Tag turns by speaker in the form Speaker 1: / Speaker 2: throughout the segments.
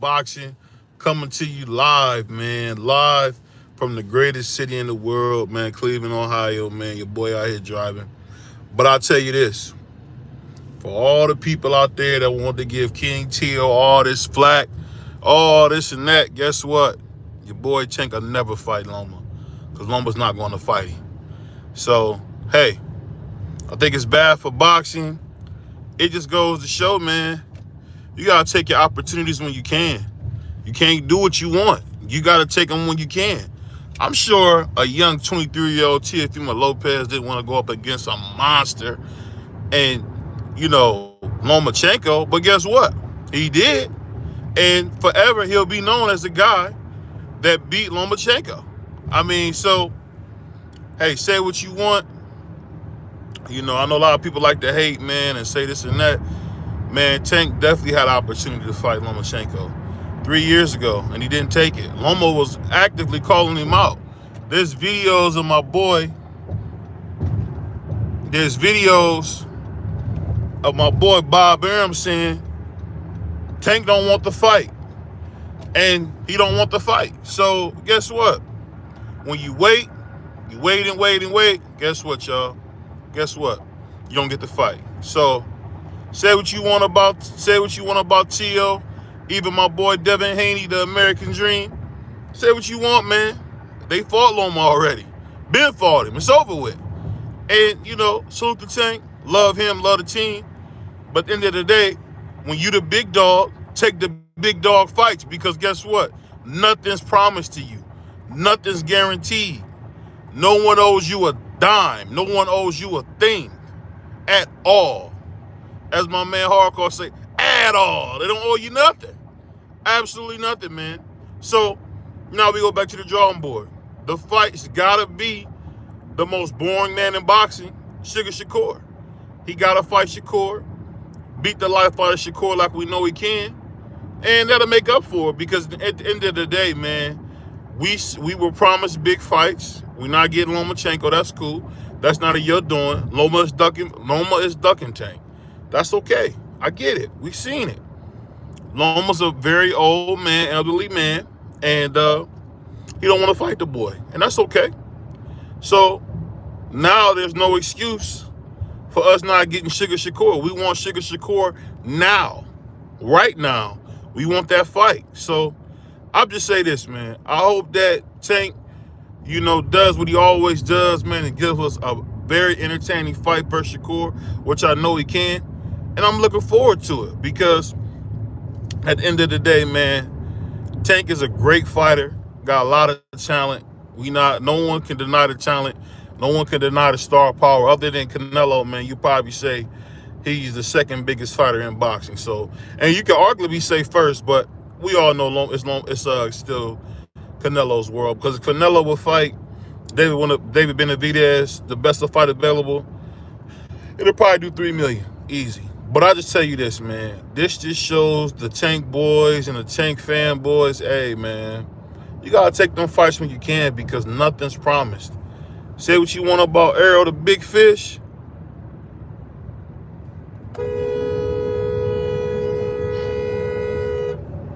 Speaker 1: Boxing coming to you live, man. Live from the greatest city in the world, man. Cleveland, Ohio, man. Your boy out here driving. But I'll tell you this. For all the people out there that want to give King Teo all this flack, all this and that, guess what? Your boy Tank will never fight Loma. Because Loma's not going to fight him. So, hey, I think it's bad for boxing. It just goes to show, man, you got to take your opportunities when you can. You can't do what you want. You got to take them when you can. I'm sure a young 23-year-old Teofimo Lopez didn't want to go up against a monster and, Lomachenko, but guess what? He did. And forever he'll be known as the guy that beat Lomachenko. So, hey, say what you want. I know a lot of people like to hate, man, and say this and that. Man, Tank definitely had an opportunity to fight Lomachenko 3 years ago, and he didn't take it. Loma was actively calling him out. There's videos of my boy. There's videos of my boy Bob Arum saying Tank don't want the fight. And he don't want the fight. So guess what? When you wait and wait, guess what, y'all? Guess what? You don't get the fight. So say what you want about Teo. Even my boy Devin Haney, the American Dream. Say what you want, man. They fought Loma already. Ben fought him. It's over with. And, salute the Tank. Love him, love the team. But at the end of the day, when you the big dog, take the big dog fights, because guess what? Nothing's promised to you. Nothing's guaranteed. No one owes you a dime. No one owes you a thing at all. As my man Hardcore say, at all. They don't owe you nothing. Absolutely nothing, man. So now we go back to the drawing board. The fight's gotta be the most boring man in boxing, Sugar Shakur. He gotta fight Shakur, beat the life out of Shakur like we know he can, and that'll make up for it, because at the end of the day, man, we were promised big fights. We're not getting Lomachenko. That's cool. That's not a your doing. Loma is ducking Tank. That's okay. I get it. We've seen it. Loma's a very old man, elderly man, and he don't want to fight the boy, and that's okay. So now there's no excuse for us not getting Sugar Shakur. We want Sugar Shakur now, right now. We want that fight. So I'll just say this, man. I hope that Tank, does what he always does, man, and gives us a very entertaining fight per Shakur, which I know he can. And I'm looking forward to it, because at the end of the day, man, Tank is a great fighter, got a lot of talent. No one can deny the talent. No one can deny the star power. Other than Canelo, man, you probably say he's the second biggest fighter in boxing. So, and you can arguably say first, but we all know it's still Canelo's world, because if Canelo will fight David Benavidez, the best fight available, it'll probably do $3 million easy. But I just tell you this, man. This just shows the Tank boys and the Tank fanboys, hey, man, you got to take them fights when you can, because nothing's promised. Say what you want about Errol the Big Fish.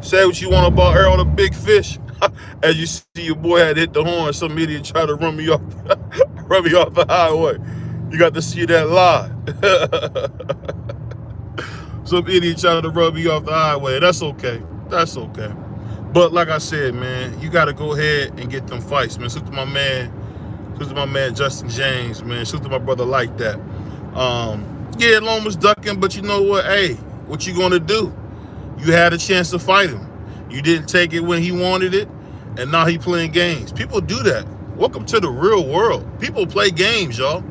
Speaker 1: Say what you want about Errol the Big Fish. As you see, your boy had hit the horn. Some idiot tried to run me off the highway. You got to see that live. Some idiot tried to run me off the highway. That's okay. That's okay. But like I said, man, you got to go ahead and get them fights, man. Shoot to my man Justin James, man. Shoot to my brother like that. Yeah, Loma's ducking, but you know what? Hey, what you gonna do? You had a chance to fight him. You didn't take it when he wanted it, and now he playing games. People do that. Welcome to the real world. People play games, y'all.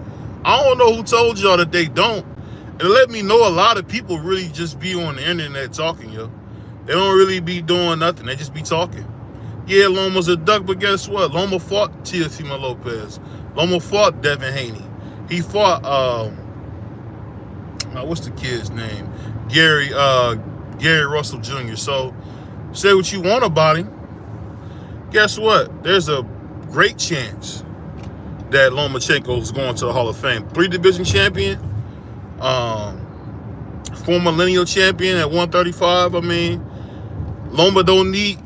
Speaker 1: I don't know who told y'all that they don't. And let me know, a lot of people really just be on the internet talking, yo. They don't really be doing nothing. They just be talking. Yeah, Loma's a duck, but guess what? Loma fought Teofimo Lopez. Loma fought Devin Haney. He fought, what's the kid's name? Gary Russell Jr. So say what you want about him. Guess what? There's a great chance that Lomachenko is going to the Hall of Fame. 3-division champion, former lineal champion at 135. Loma don't need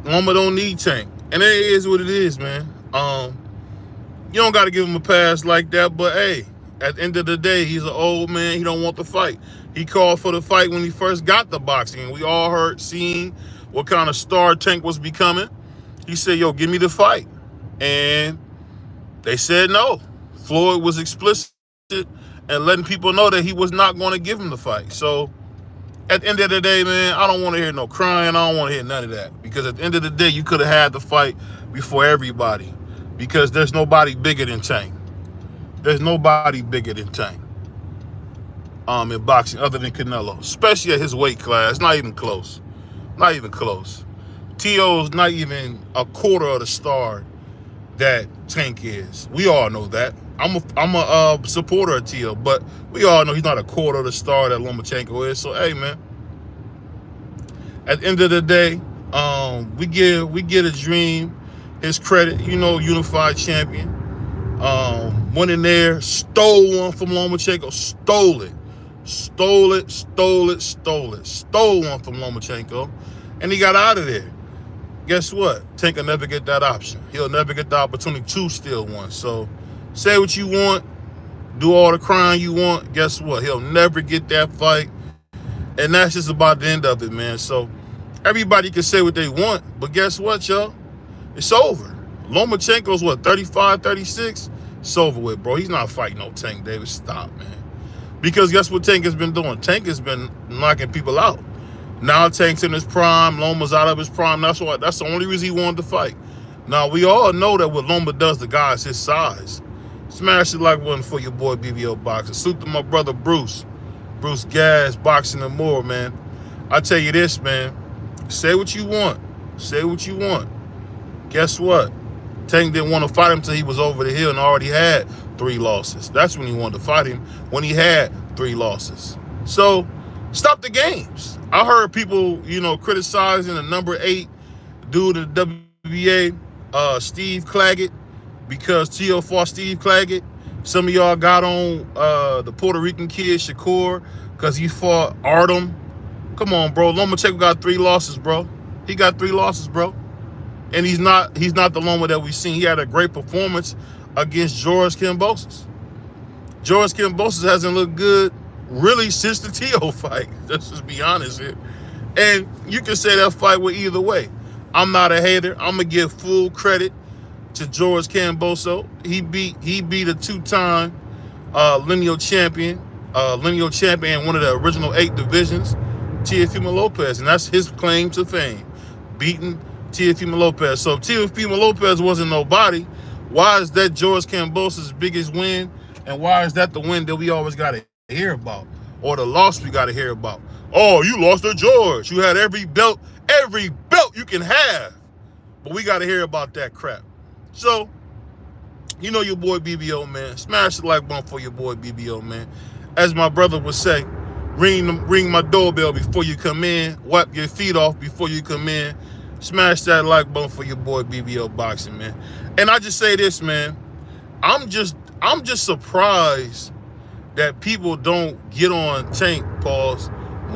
Speaker 1: Tank. And it is what it is, man. You don't gotta give him a pass like that, but hey, at the end of the day, he's an old man. He don't want the fight. He called for the fight when he first got the boxing. And we all seen what kind of star Tank was becoming. He said, yo, give me the fight. And they said no. Floyd was explicit and letting people know that he was not going to give him the fight. So at the end of the day, man, I don't want to hear no crying. I don't want to hear none of that. Because at the end of the day, you could have had the fight before everybody. Because there's nobody bigger than Tank. There's nobody bigger than Tank in boxing other than Canelo. Especially at his weight class. Not even close. Not even close. T.O.'s not even a quarter of the star that Tank is. We all know that. I'm a supporter of T.O., but we all know he's not a quarter of the star that Lomachenko is. So hey, man, at the end of the day, we give a Dream his credit. You know, unified champion. Went in there, stole one from Lomachenko, stole one from Lomachenko, and he got out of there. Guess what? Tank will never get that option. He'll never get the opportunity to steal one. So say what you want, do all the crying you want. Guess what? He'll never get that fight. And that's just about the end of it, man. So everybody can say what they want, but guess what, y'all? It's over. Lomachenko's what, 35, 36? It's over with, bro. He's not fighting no Tank Davis. Stop, man. Because guess what Tank has been doing? Tank has been knocking people out. Now Tank's in his prime. Loma's out of his prime. That's the only reason he wanted to fight. Now, we all know that what Loma does to guys his size. Smash it like one for your boy BBO Boxing. Salute to my brother Bruce Gas, Boxing and More, man. I tell you this, man. Say what you want. Say what you want. Guess what? Tank didn't want to fight him until he was over the hill and already had 3 losses. That's when he wanted to fight him, when he had 3 losses. So, stop the games. I heard people, criticizing the number 8 dude in the WBA, Steve Claggett, because T.O. fought Steve Claggett. Some of y'all got on the Puerto Rican kid, Shakur, because he fought Artem. Come on, bro. Lomachenko got 3 losses, bro. He got 3 losses, bro. And he's not the Loma that we've seen. He had a great performance against George Kambosos. George Kambosos hasn't looked good really since the T.O. fight. Let's just be honest here. And you can say that fight went either way. I'm not a hater. I'm gonna give full credit to George Kambosos. He beat a 2-time lineal champion in one of the original 8 divisions, Teofimo Lopez, and that's his claim to fame, beating Teofimo Lopez. So if Teofimo Lopez wasn't nobody, why is that George Kambosos' biggest win, and why is that the win that we always got to hear about, or the loss we got to hear about? Oh, you lost to George. You had every belt you can have, but we got to hear about that crap. So, your boy BBO, man. Smash the like button for your boy BBO, man. As my brother would say, ring my doorbell before you come in. Wipe your feet off before you come in. Smash that like button for your boy BBO Boxing, man. And I just say this, man. I'm just surprised that people don't get on Tank, pause,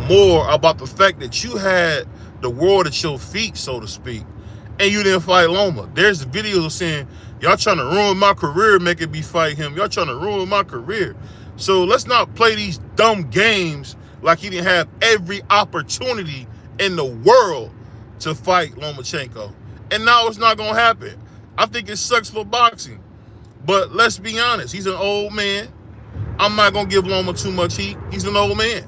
Speaker 1: more about the fact that you had the world at your feet, so to speak, and you didn't fight Loma. There's videos saying, y'all trying to ruin my career, making me fight him. Y'all trying to ruin my career. So let's not play these dumb games like he didn't have every opportunity in the world to fight Lomachenko. And now it's not going to happen. I think it sucks for boxing. But let's be honest. He's an old man. I'm not going to give Loma too much heat. He's an old man.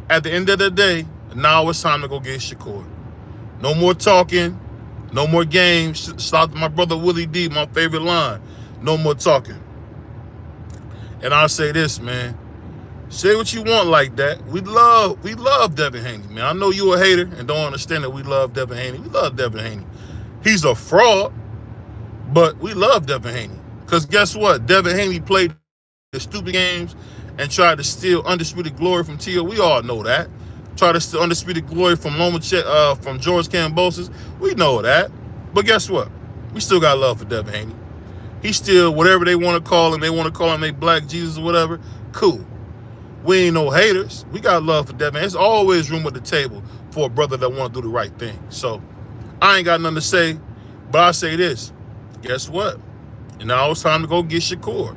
Speaker 1: At the end of the day, now it's time to go get Shakur. No more talking. No more games. Stop my brother Willie D, my favorite line. No more talking. And I'll say this, man. Say what you want like that. We love Devin Haney, man. I know you a hater and don't understand that we love Devin Haney. We love Devin Haney. He's a fraud, but we love Devin Haney. Because guess what? Devin Haney played the stupid games and tried to steal undisputed glory from T.O. We all know that. Tried to steal undisputed glory from from George Kambosos. We know that. But guess what? We still got love for Devin Haney. He's still whatever they want to call him. They want to call him a black Jesus or whatever. Cool. We ain't no haters. We got love for Devin. There's always room at the table for a brother that want to do the right thing. So I ain't got nothing to say, but I say this. Guess what? And now it's time to go get Shakur.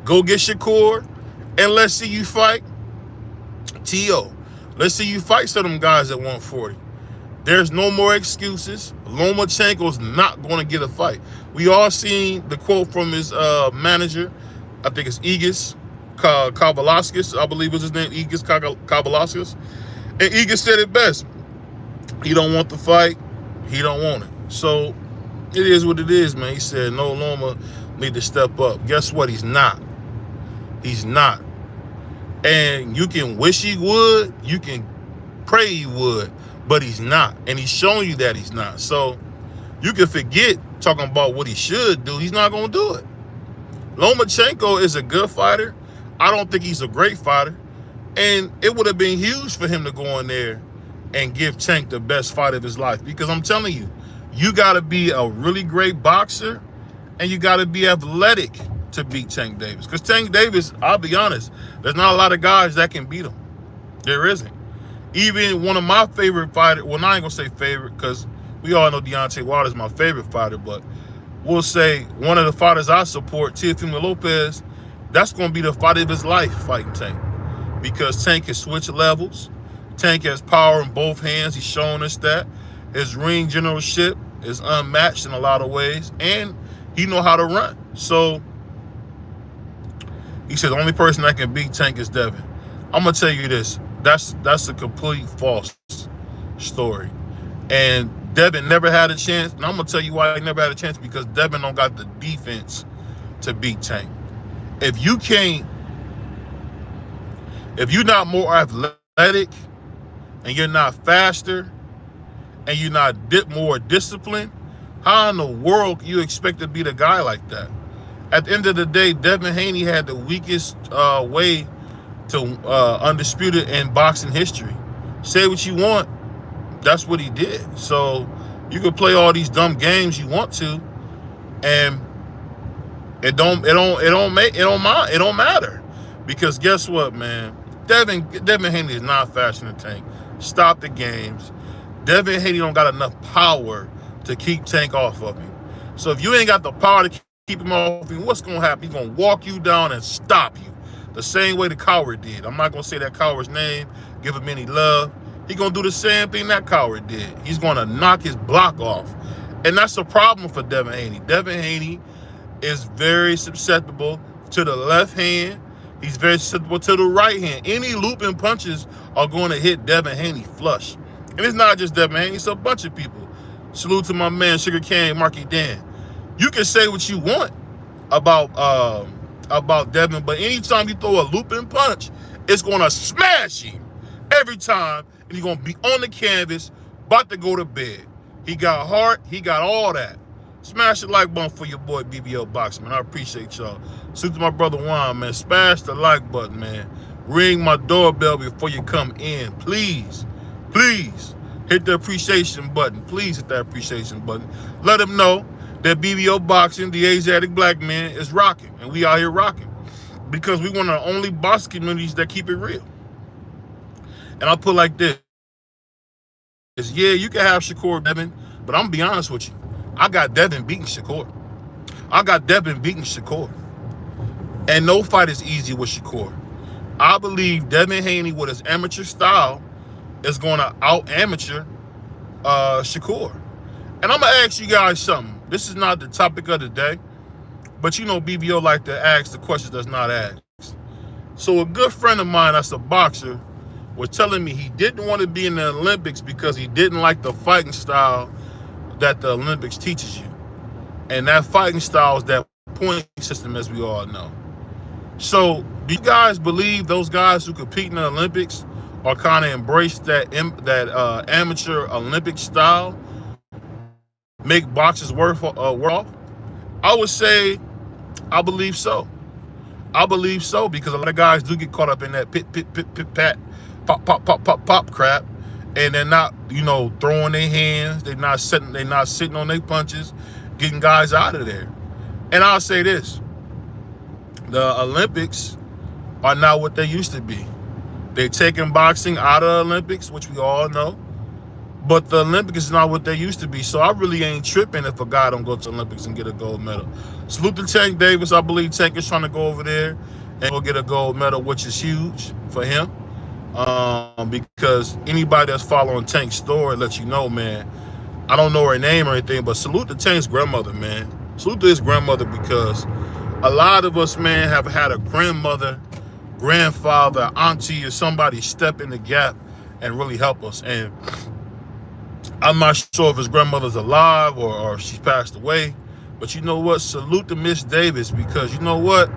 Speaker 1: Go get Shakur, and let's see you fight T.O. Let's see you fight some of them guys at 140. There's no more excuses. Lomachenko's not going to get a fight. We all seen the quote from his manager. I think it's Igis Kavalaskis. I believe was his name, Igis Kavalaskis. And Igis said it best. He don't want the fight. He don't want it. So it is what it is, man. He said, no, Loma need to step up. Guess what? He's not. He's not. And you can wish he would. You can pray he would. But he's not. And he's showing you that he's not. So you can forget talking about what he should do. He's not going to do it. Lomachenko is a good fighter. I don't think he's a great fighter. And it would have been huge for him to go in there and give Tank the best fight of his life. Because I'm telling you, you got to be a really great boxer and you got to be athletic to beat Tank Davis. Because Tank Davis, I'll be honest, there's not a lot of guys that can beat him. There isn't. Even one of my favorite fighters, well, I ain't going to say favorite because we all know Deontay Wilder's my favorite fighter, but we'll say one of the fighters I support, Teofimo Lopez, that's going to be the fight of his life fighting Tank. Because Tank can switch levels. Tank has power in both hands. He's shown us that. His ring generalship is unmatched in a lot of ways. And he know how to run. So he said the only person that can beat Tank is Devin. I'm going to tell you this. That's a complete false story. And Devin never had a chance. And I'm going to tell you why he never had a chance. Because Devin don't got the defense to beat Tank. If you're not more athletic and you're not faster and you're not more disciplined, how in the world can you expect to beat a guy like that? At the end of the day, Devin Haney had the weakest way to undisputed in boxing history. Say what you want, that's what he did. So you can play all these dumb games you want to, and it don't matter. Because guess what, man? Devin Haney is not faster than Tank. Stop the games. Devin Haney don't got enough power to keep Tank off of him. So if you ain't got the power to keep him off him, what's going to happen? He's going to walk you down and stop you. The same way the coward did. I'm not going to say that coward's name, give him any love. He's going to do the same thing that coward did. He's going to knock his block off. And that's a problem for Devin Haney. Devin Haney is very susceptible to the left hand. He's very susceptible to the right hand. Any looping punches are going to hit Devin Haney flush. And it's not just Devin Haney, it's a bunch of people. Salute to my man, Sugar Cane, Marky Dan. You can say what you want about Devin, but anytime you throw a looping punch, it's going to smash him every time, and he's going to be on the canvas, about to go to bed. He got heart, he got all that. Smash the like button for your boy BBL Boxing, man. I appreciate y'all. Salute to my brother Juan, man. Smash the like button, man. Ring my doorbell before you come in. Please, please hit the appreciation button. Please hit that appreciation button. Let them know that BBL Boxing, the Asiatic black man, is rocking. And we out here rocking. Because we one of the only boxing communities that keep it real. And I'll put it like this. Yeah, you can have Shakur Devin, but I'm going to be honest with you. I got Devin beating Shakur. And no fight is easy with Shakur. I believe Devin Haney, with his amateur style, is going to out-amateur Shakur. And I'm going to ask you guys something. This is not the topic of the day, but you know BBO like to ask the questions that's not asked. So a good friend of mine that's a boxer was telling me he didn't want to be in the Olympics because he didn't like the fighting style that the Olympics teaches you. And that fighting style is that point system, as we all know. So do you guys believe those guys who compete in the Olympics are kind of embrace that amateur Olympic style, make boxers work off? I would say I believe so. Because a lot of guys do get caught up in that pit, pat, pop crap. And they're not, throwing their hands. They're not sitting on their punches, getting guys out of there. And I'll say this. The Olympics are not what they used to be. They're taking boxing out of the Olympics, which we all know. But the Olympics is not what they used to be. So I really ain't tripping if a guy don't go to the Olympics and get a gold medal. Salute to Tank Davis. I believe Tank is trying to go over there and go get a gold medal, which is huge for him. Because anybody that's following Tank's story lets you know, man, I don't know her name or anything, but salute to Tank's grandmother, man. Salute to his grandmother, because a lot of us, man, have had a grandmother, grandfather, auntie, or somebody step in the gap and really help us. And I'm not sure if his grandmother's alive or if she's passed away. But you know what? Salute to Miss Davis, because you know what?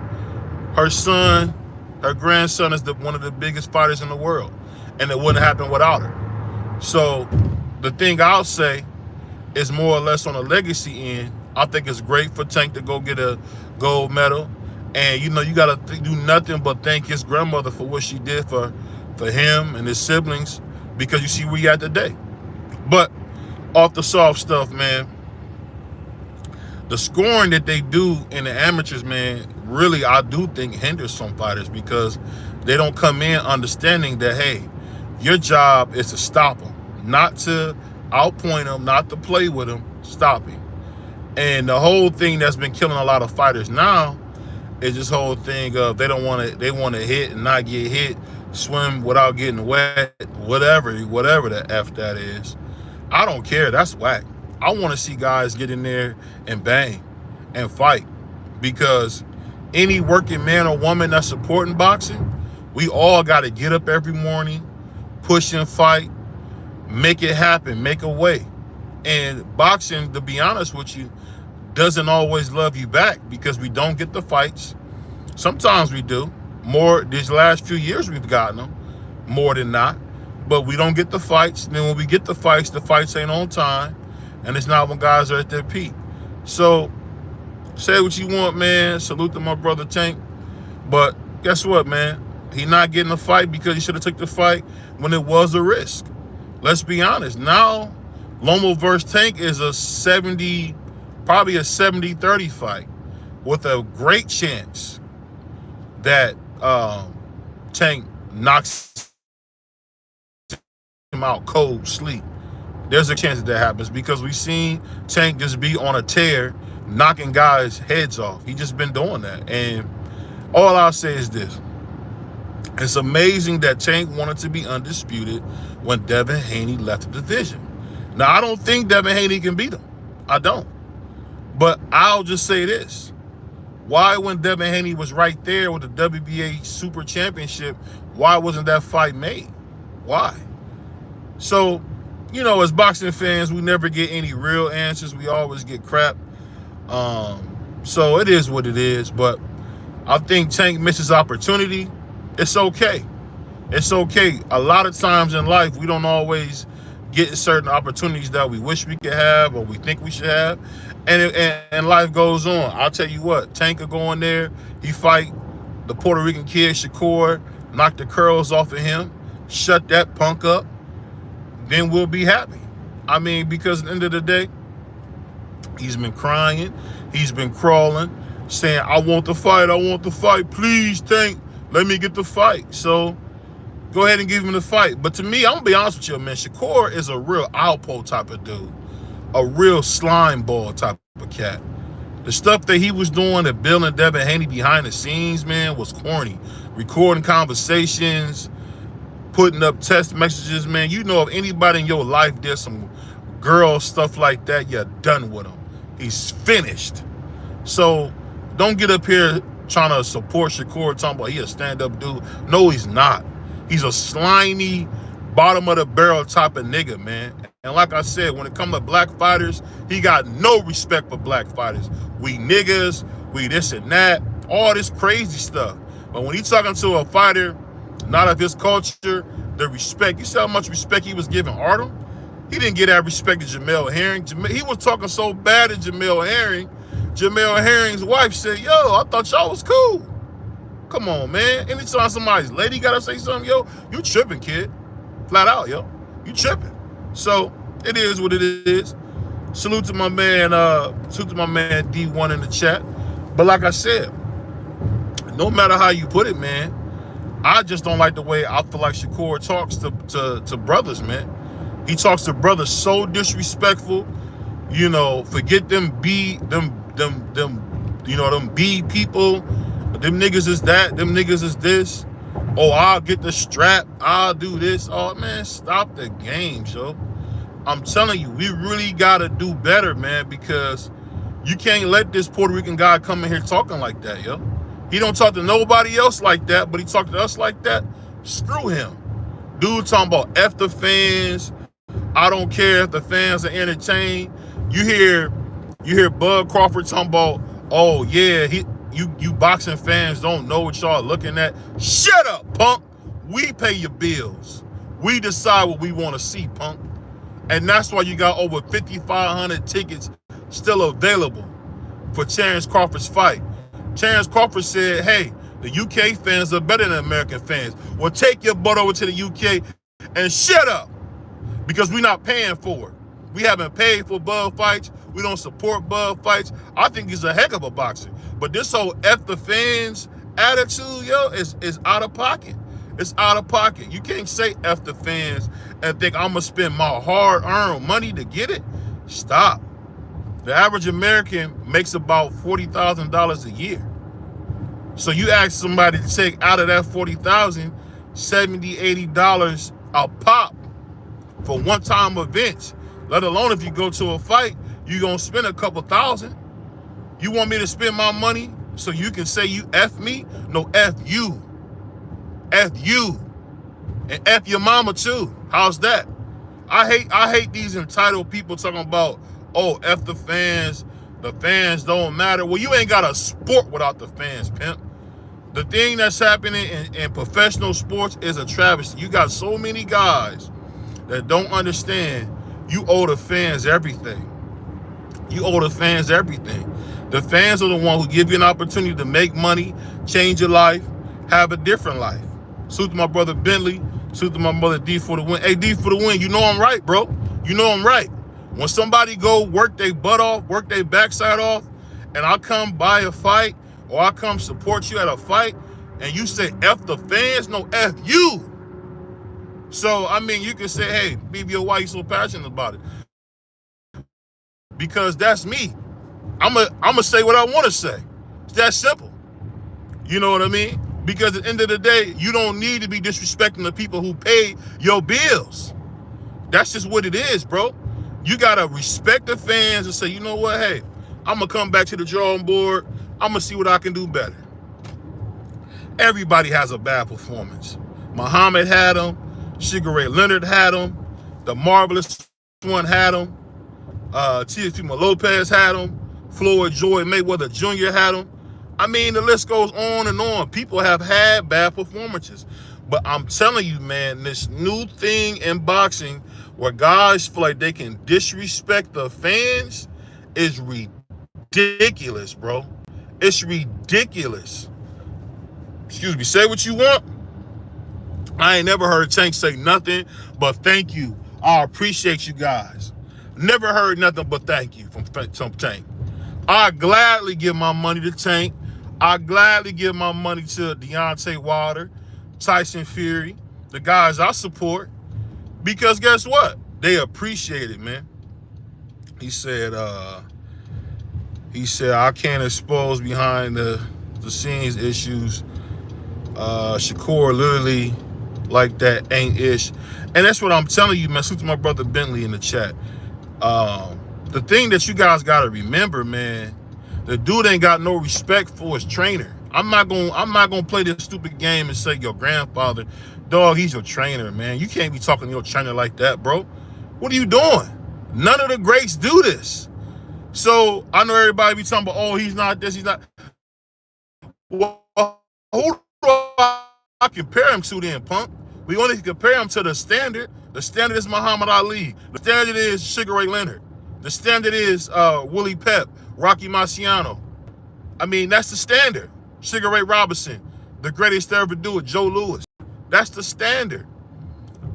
Speaker 1: Her son, her grandson is one of the biggest fighters in the world. And it wouldn't happen without her. So the thing I'll say is more or less on a legacy end. I think it's great for Tank to go get a gold medal. And, you know, you got to do nothing but thank his grandmother for what she did for him and his siblings, because you see where you at today. But off the soft stuff, man, the scoring that they do in the amateurs, man, really, I do think hinders some fighters, because they don't come in understanding that, hey, your job is to stop them, not to outpoint them, not to play with them, stop him. And the whole thing that's been killing a lot of fighters now is this whole thing of they want to hit and not get hit, swim without getting wet, whatever the F that is. I don't care. That's whack. I want to see guys get in there and bang and fight, because any working man or woman that's supporting boxing, we all got to get up every morning, push and fight, make it happen, make a way. And boxing, to be honest with you, doesn't always love you back, because we don't get the fights. Sometimes we do. More these last few years we've gotten them, more than not. But we don't get the fights. And then when we get the fights ain't on time. And it's not when guys are at their peak. So say what you want, man. Salute to my brother Tank. But guess what, man? He not getting a fight because he should have took the fight when it was a risk. Let's be honest. Now, Loma versus Tank is probably a 70-30 fight, with a great chance that Tank knocks him out cold sleep. There's a chance that happens, because we've seen Tank just be on a tear, knocking guys' heads off. He just been doing that. And all I'll say is this. It's amazing that Tank wanted to be undisputed when Devin Haney left the division. Now, I don't think Devin Haney can beat him. I don't. But I'll just say this. Why, when Devin Haney was right there with the WBA Super Championship, why wasn't that fight made? Why? So, you know, as boxing fans, we never get any real answers. We always get crap. So it is what it is. But I think Tank misses opportunity. It's okay. It's okay. A lot of times in life, we don't always get certain opportunities that we wish we could have or we think we should have. And life goes on. I'll tell you what, Tank will go in there, he fight the Puerto Rican kid, Shakur, knock the curls off of him, shut that punk up, then we'll be happy. I mean, because at the end of the day, he's been crying, he's been crawling, saying, I want the fight, please, Tank, let me get the fight. So go ahead and give him the fight. But to me, I'm gonna be honest with you, man, Shakur is a real Alpo type of dude, a real slime ball type of cat. The stuff that he was doing at Bill and Devin Haney behind the scenes, man, was corny. Recording conversations, putting up text messages, man. You know, if anybody in your life did some girl stuff like that, you're done with him. He's finished. So don't get up here trying to support Shakur, talking about he a stand-up dude. No, he's not. He's a slimy, bottom of the barrel type of nigga, man. And like I said, when it comes to black fighters, he got no respect for black fighters. We niggas, we this and that, all this crazy stuff. But when he's talking to a fighter, not of his culture, the respect, you see how much respect he was giving Artem? He didn't get that respect to Jamel Herring. He was talking so bad to Jamel Herring. Jamel Herring's wife said, yo, I thought y'all was cool. Come on, man. Anytime somebody's lady gotta say something, yo, you tripping, kid. Flat out, yo. You tripping. So it is what it is. Salute to my man D1 in the chat. But like I said, no matter how you put it, man, I just don't like the way I feel like Shakur talks to brothers, man. He talks to brothers so disrespectful. Forget them them B people. Them niggas is that. Them niggas is this. Oh, I'll get the strap. I'll do this. Oh, man, stop the games, yo. I'm telling you, we really got to do better, man, because you can't let this Puerto Rican guy come in here talking like that, yo. He don't talk to nobody else like that, but he talk to us like that. Screw him. Dude talking about F the fans. I don't care if the fans are entertained. You hear Bud Crawford talking about, oh yeah, you boxing fans don't know what y'all looking at. Shut up, punk. We pay your bills. We decide what we want to see, punk. And that's why you got over 5,500 tickets still available for Terrence Crawford's fight. Terrence Crawford said, hey, the UK fans are better than American fans. Well, take your butt over to the UK and shut up, because we're not paying for it. We haven't paid for Bud fights. We don't support Bud fights. I think he's a heck of a boxer. But this whole F the fans attitude, yo, is out of pocket. It's out of pocket. You can't say F the fans and think I'm going to spend my hard-earned money to get it. Stop. The average American makes about $40,000 a year. So you ask somebody to take out of that $40,000, $70, $80 a pop for one-time events, let alone if you go to a fight, you're going to spend a couple thousand. You want me to spend my money so you can say you F me? No, F you. F you. And F your mama too. How's that? I hate these entitled people talking about, oh, F the fans don't matter. Well, you ain't got a sport without the fans, pimp. The thing that's happening in professional sports is a travesty. You got so many guys that don't understand you owe the fans everything. You owe the fans everything. The fans are the one who give you an opportunity to make money, change your life, have a different life. Salute to my brother Bentley. Salute to my brother D for the win. Hey, D for the win. You know I'm right, bro. You know I'm right. When somebody go work their butt off, work their backside off, and I come buy a fight, or I come support you at a fight, and you say F the fans, no, F you. So, I mean, you can say, hey, BBO, why you so passionate about it? Because that's me. I'm gonna say what I want to say. It's that simple. You know what I mean? Because at the end of the day, you don't need to be disrespecting the people who pay your bills. That's just what it is, bro. You gotta respect the fans and say, you know what, hey, I'm gonna come back to the drawing board. I'm gonna see what I can do better. Everybody has a bad performance. Muhammad had them. Sugar Ray Leonard had them. The Marvelous One had them. Teofimo Lopez had them. Floyd Joy Mayweather Jr. had them. I mean, the list goes on and on. People have had bad performances. But I'm telling you, man, this new thing in boxing where guys feel like they can disrespect the fans is ridiculous, bro. It's ridiculous. Excuse me, say what you want. I ain't never heard Tank say nothing but thank you. I appreciate you guys. Never heard nothing but thank you from Tank. I gladly give my money to Tank. I gladly give my money to Deontay Wilder, Tyson Fury, the guys I support, because guess what? They appreciate it, man. He said I can't expose behind the scenes issues. Shakur literally like that ain't ish. And that's what I'm telling you, man. Salute to my brother Bentley in the chat. The thing that you guys gotta remember, man, the dude ain't got no respect for his trainer. I'm not gonna play this stupid game and say your grandfather, dog, he's your trainer, man. You can't be talking to your trainer like that, bro. What are you doing? None of the greats do this. So I know everybody be talking about, oh, he's not this, he's not. Well, who do I compare him to then, punk? We only can compare him to the standard. The standard is Muhammad Ali. The standard is Sugar Ray Leonard. The standard is Willie Pep, Rocky Marciano. I mean, that's the standard. Sugar Ray Robinson, the greatest to ever do it, Joe Louis. That's the standard.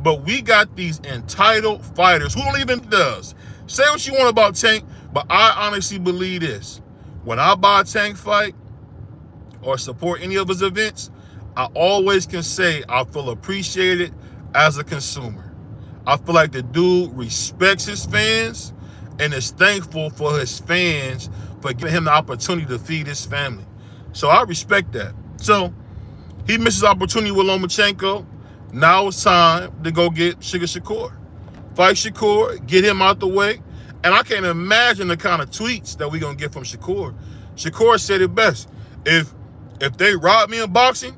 Speaker 1: But we got these entitled fighters who don't even does. Say what you want about Tank, but I honestly believe this. When I buy a Tank fight or support any of his events, I always can say I feel appreciated as a consumer. I feel like the dude respects his fans and is thankful for his fans for giving him the opportunity to feed his family. So I respect that. So he misses opportunity with Lomachenko. Now it's time to go get Sugar Shakur. Fight Shakur, get him out the way. And I can't imagine the kind of tweets that we're going to get from Shakur. Shakur said it best. If they rob me in boxing,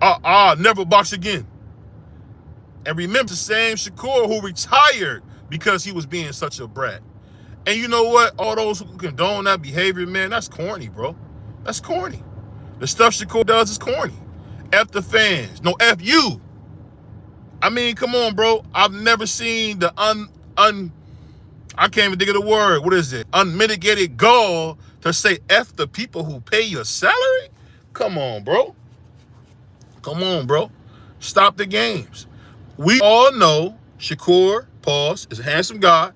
Speaker 1: I'll never box again. And remember, the same Shakur who retired because he was being such a brat. And you know what? All those who condone that behavior, man, that's corny, bro. That's corny. The stuff Shakur does is corny. F the fans. No, F you. I mean, come on, bro. I've never seen the I can't even think of the word. What is it? Unmitigated gall to say F the people who pay your salary? Come on, bro. Come on, bro. Stop the games. We all know Shakur, pause, is a handsome guy.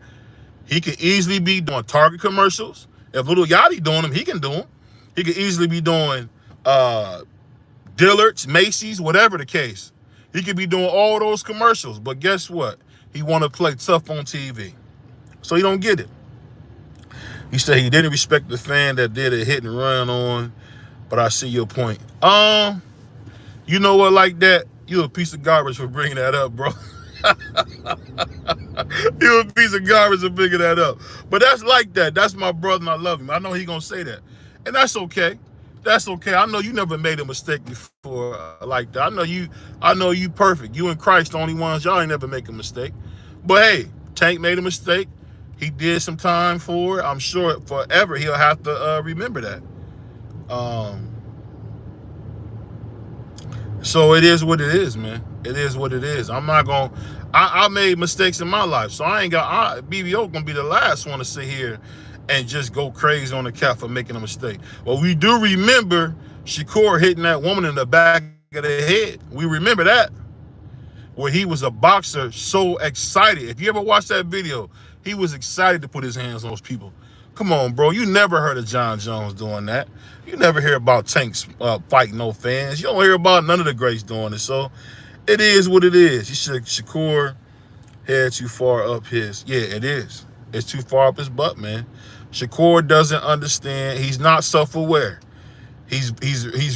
Speaker 1: He could easily be doing Target commercials. If Little Yachty doing them, he can do them. He could easily be doing Dillard's, Macy's, whatever the case. He could be doing all those commercials. But guess what? He want to play tough on TV. So he don't get it. He said he didn't respect the fan that did a hit and run on, but I see your point. You know what, like that? You a piece of garbage for bringing that up, bro. You a piece of garbage for bringing that up. But that's like that. That's my brother and I love him. I know he gonna say that. And that's okay. That's okay. I know you never made a mistake before like that. I know you perfect. You and Christ the only ones. Y'all ain't never make a mistake. But hey, Tank made a mistake. He did some time for it. I'm sure forever he'll have to remember that. So it is what it is, man. It is what it is. I'm not going to... I made mistakes in my life, so BBO going to be the last one to sit here and just go crazy on the cat for making a mistake. Well, we do remember Shakur hitting that woman in the back of the head. We remember that. Where he was a boxer so excited. If you ever watch that video, he was excited to put his hands on those people. Come on, bro. You never heard of John Jones doing that. You never hear about Tanks fighting no fans. You don't hear about none of the greats doing it. So it is what it is. Shakur head too far up his. Yeah, it is. It's too far up his butt, man. Shakur doesn't understand. He's not self-aware. He's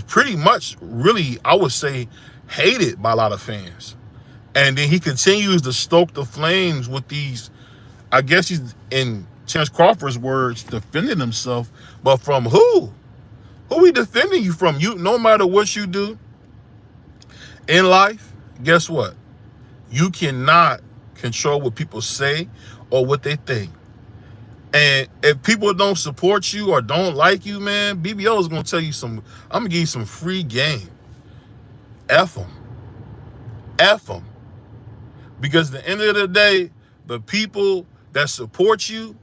Speaker 1: pretty much really, I would say, hated by a lot of fans. And then he continues to stoke the flames with these, I guess he's, in Chance Crawford's words, defending himself. But from who? Who he defending you from? You, no matter what you do in life, guess what? You cannot control what people say or what they think. And if people don't support you or don't like you, man, BBO is going to tell you I'm going to give you some free game. F them. F them. Because at the end of the day, the people that support you,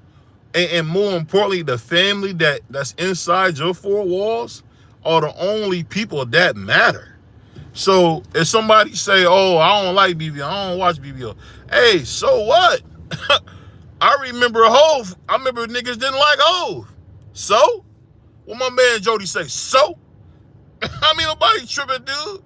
Speaker 1: and more importantly, the family that's inside your four walls, are the only people that matter. So if somebody say, oh, I don't like BBO, I don't watch BBO. Hey, so what? I remember niggas didn't like Hov. So? What my man Jody say, so? I mean, nobody tripping, dude.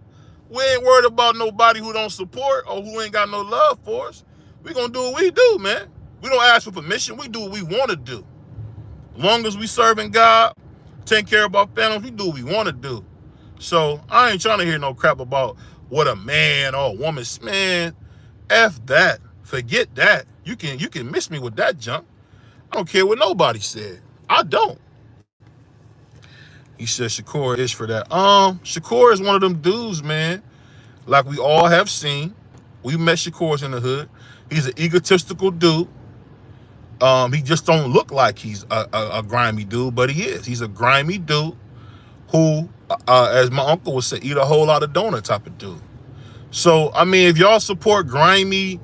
Speaker 1: We ain't worried about nobody who don't support or who ain't got no love for us. We gonna do what we do, man. We don't ask for permission. We do what we want to do. As long as we serving God, take care of our families, we do what we want to do. So I ain't trying to hear no crap about what a man or a woman's. Man, F that. Forget that. You can miss me with that junk. I don't care what nobody said. I don't. He said Shakur is for that. Shakur is one of them dudes, man. Like we all have seen. We met Shakur's in the hood. He's an egotistical dude. He just don't look like he's a grimy dude, but he is. He's a grimy dude who, as my uncle would say, eat a whole lot of donut type of dude. So, I mean, if y'all support grimy,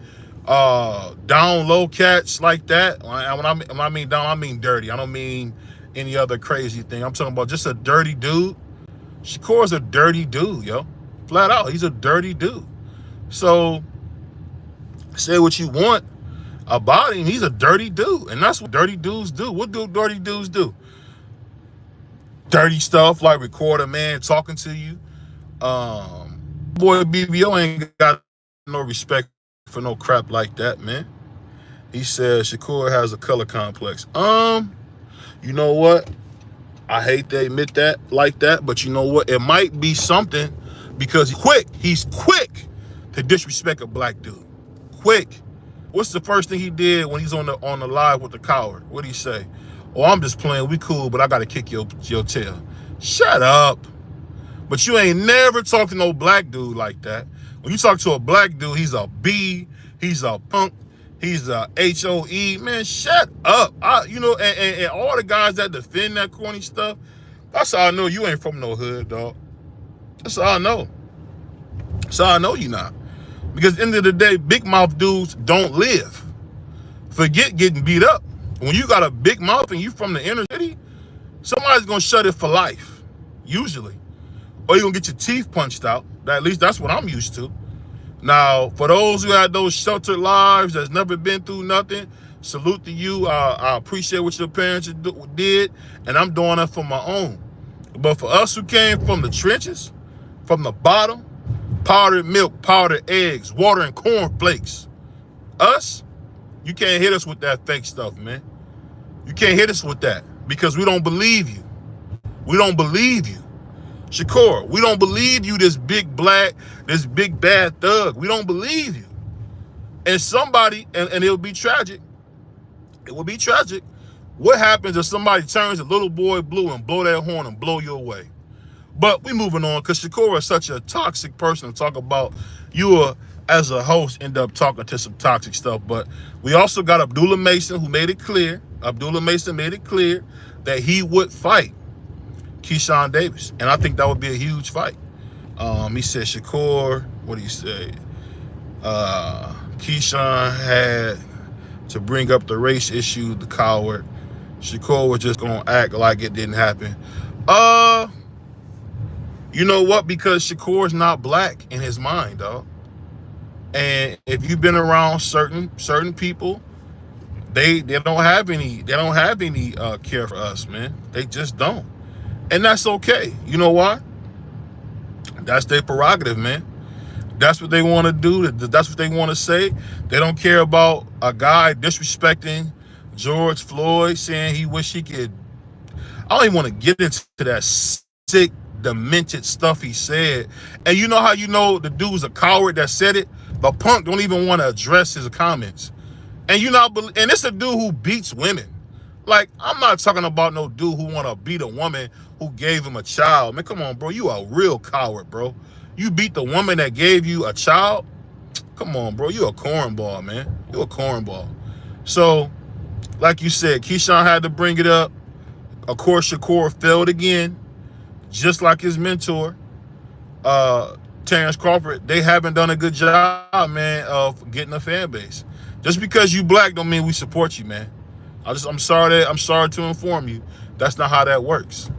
Speaker 1: down low cats like that, when I mean down, I mean dirty. I don't mean any other crazy thing. I'm talking about just a dirty dude. Shakur's a dirty dude, yo. Flat out, he's a dirty dude. So, say what you want about him. He's a dirty dude, and that's what dirty dudes do. What do dirty dudes do? dirty stuff like record a man talking to you. Boy BBO ain't got no respect for no crap like that, man. He said Shakur has a color complex. You know what? I hate to admit that like that, but you know what? It might be something because he's quick. He's quick to disrespect a black dude. Quick. What's the first thing he did when he's on the live with the coward? What did he say? Oh, I'm just playing. We cool, but I gotta kick your tail. Shut up. But you ain't never talked to no black dude like that. When you talk to a black dude, he's a B, he's a punk, he's a HOE. Man, shut up. And all the guys that defend that corny stuff, that's how I know you ain't from no hood, dog. That's how I know. That's how I know you not. Because at the end of the day, big mouth dudes don't live. Forget getting beat up. When you got a big mouth and you from the inner city, somebody's gonna shut it for life, usually. Or you're gonna get your teeth punched out. At least that's what I'm used to. Now, for those who had those sheltered lives that's never been through nothing, salute to you. I appreciate what your parents did, and I'm doing that for my own. But for us who came from the trenches, from the bottom, powdered milk, powdered eggs, water and cornflakes, us, you can't hit us with that fake stuff, man. You can't hit us with that because we don't believe you. We don't believe you. Shakur, we don't believe you, this big black, this big bad thug. We don't believe you. And somebody, and it'll be tragic. It will be tragic. What happens if somebody turns a little boy blue and blow that horn and blow you away? But we moving on because Shakur is such a toxic person to talk about. You as a host, end up talking to some toxic stuff. But we also got Abdullah Mason who made it clear. Abdullah Mason made it clear that he would fight Keyshawn Davis. And I think that would be a huge fight. He said Shakur, what did he say? Keyshawn had to bring up the race issue, the coward. Shakur was just gonna act like it didn't happen. You know what? Because Shakur's not black in his mind, dog. And if you've been around certain people, they don't have any care for us, man. They just don't. And that's okay. You know why? That's their prerogative, man. That's what they want to do. That's what they want to say. They don't care about a guy disrespecting George Floyd, saying he wish he could. I don't even want to get into that sick, demented stuff he said. And you know how you know the dude's a coward that said it? The punk don't even want to address his comments. And and it's a dude who beats women. Like, I'm not talking about no dude who want to beat a woman who gave him a child. Man, come on, bro. You a real coward, bro. You beat the woman that gave you a child? Come on, bro. You a cornball, man. You a cornball. So, like you said, Keyshawn had to bring it up. Of course, Shakur failed again, just like his mentor, Terrence Crawford. They haven't done a good job, man, of getting a fan base. Just because you black don't mean we support you, man. I'm sorry to inform you. That's not how that works.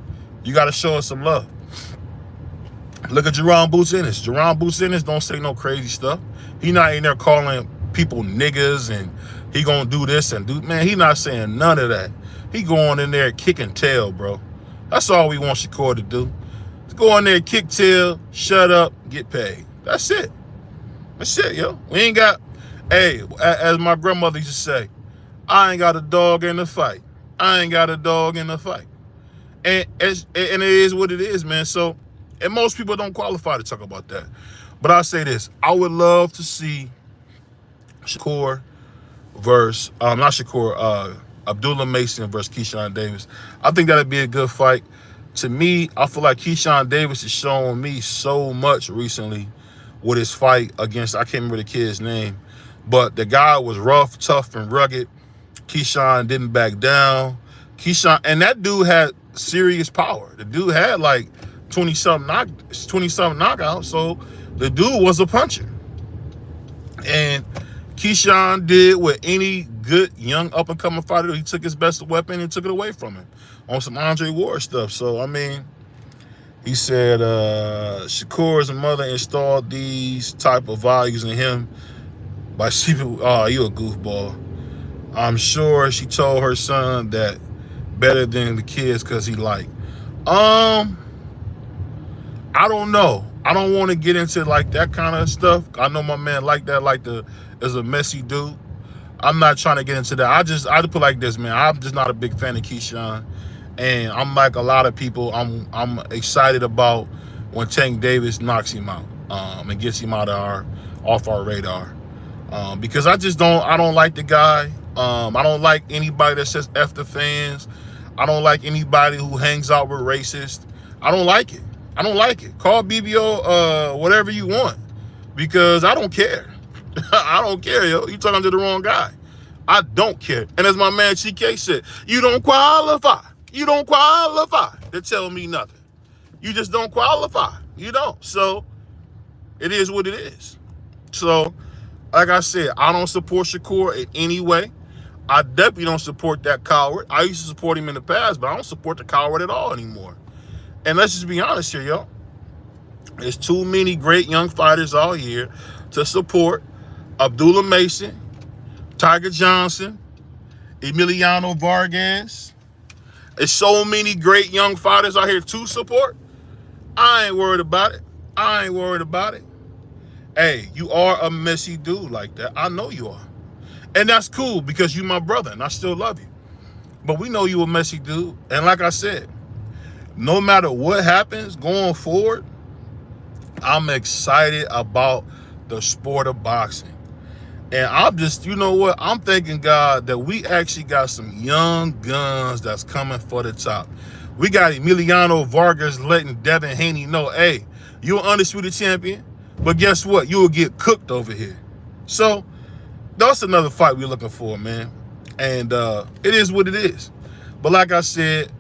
Speaker 1: You got to show us some love. Look at Jerron Boots Ennis. Jerron Boots Ennis don't say no crazy stuff. He not in there calling people niggas and he gonna do this and do. Man, he not saying none of that. He going in there kicking tail, bro. That's all we want Shakur to do. Just go in there, kick tail, shut up, get paid. That's it. That's it, yo. We ain't got. Hey, as my grandmother used to say, I ain't got a dog in the fight. I ain't got a dog in the fight. And it is what it is, man. So, and most people don't qualify to talk about that. But I'll say this. I would love to see Shakur versus, Abdullah Mason versus Keyshawn Davis. I think that'd be a good fight. To me, I feel like Keyshawn Davis is showing me so much recently with his fight against, I can't remember the kid's name, but the guy was rough, tough, and rugged. Keyshawn didn't back down. Keyshawn, and that dude had serious power. The dude had like 20-something knockouts, so the dude was a puncher. And Keyshawn did what any good young up-and-coming fighter, he took his best weapon and took it away from him on some Andre Ward stuff. So, I mean, he said Shakur's mother installed these type of values in him by sleeping. Oh, you a goofball. I'm sure she told her son that better than the kids because he like. Um, I don't know. I don't want to get into like that kind of stuff. I know my man like that, like is a messy dude. I'm not trying to get into that. I just put like this, man. I'm just not a big fan of Keyshawn, and I'm like a lot of people. I'm excited about when Tank Davis knocks him out, and gets him out of off our radar, because I don't like the guy. I don't like anybody that says F the fans. I don't like anybody who hangs out with racists. I don't like it. I don't like it. Call BBO whatever you want, because I don't care. I don't care, yo. You talking to the wrong guy. I don't care. And as my man CK said, you don't qualify. You don't qualify to tell me nothing. You just don't qualify. You don't. So it is what it is. So, like I said, I don't support Shakur in any way. I definitely don't support that coward. I used to support him in the past, but I don't support the coward at all anymore. And let's just be honest here, yo. There's too many great young fighters out here to support Abdullah Mason, Tiger Johnson, Emiliano Vargas. There's so many great young fighters out here to support. I ain't worried about it. I ain't worried about it. Hey, you are a messy dude like that. I know you are. And that's cool because you my brother and I still love you. But we know you a messy dude. And like I said, no matter what happens going forward, I'm excited about the sport of boxing. And I'm just, you know what? I'm thanking God that we actually got some young guns that's coming for the top. We got Emiliano Vargas letting Devin Haney know, hey, you're an undisputed champion, but guess what? You will get cooked over here. So that's another fight we're looking for, man. And it is what it is. But like I said,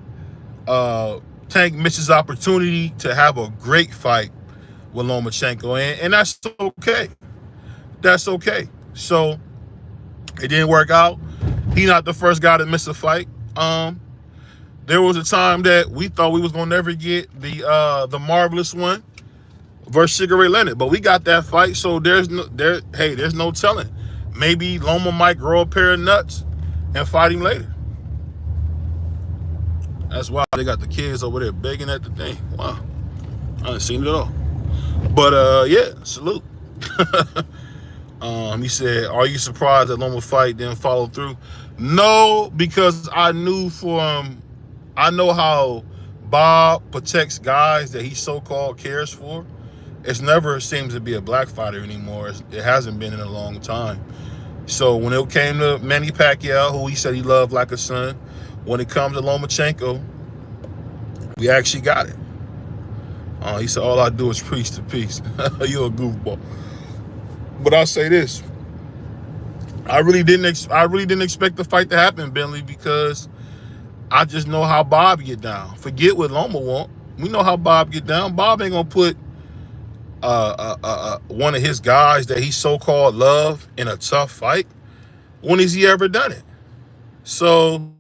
Speaker 1: Tank misses opportunity to have a great fight with Lomachenko, and that's okay. That's okay. So it didn't work out. He not the first guy to miss a fight. There was a time that we thought we was gonna never get the marvelous one versus Sugar Ray Leonard, but we got that fight. So there's no telling. Maybe Loma might grow a pair of nuts and fight him later. That's why they got the kids over there begging at the thing. Wow, I haven't seen it at all. But yeah, salute. He said, are you surprised that Loma fight didn't follow through? No, because I knew I know how Bob protects guys that he so-called cares for. It's never seems to be a black fighter anymore. It hasn't been in a long time. So when it came to Manny Pacquiao, who he said he loved like a son, when it comes to Lomachenko, we actually got it. He said, all I do is preach to peace. You're a goofball. But I'll say this. I really didn't expect the fight to happen, Bentley, because I just know how Bob get down. Forget what Loma want. We know how Bob get down. Bob ain't gonna put one of his guys that he so-called love in a tough fight. When has he ever done it? So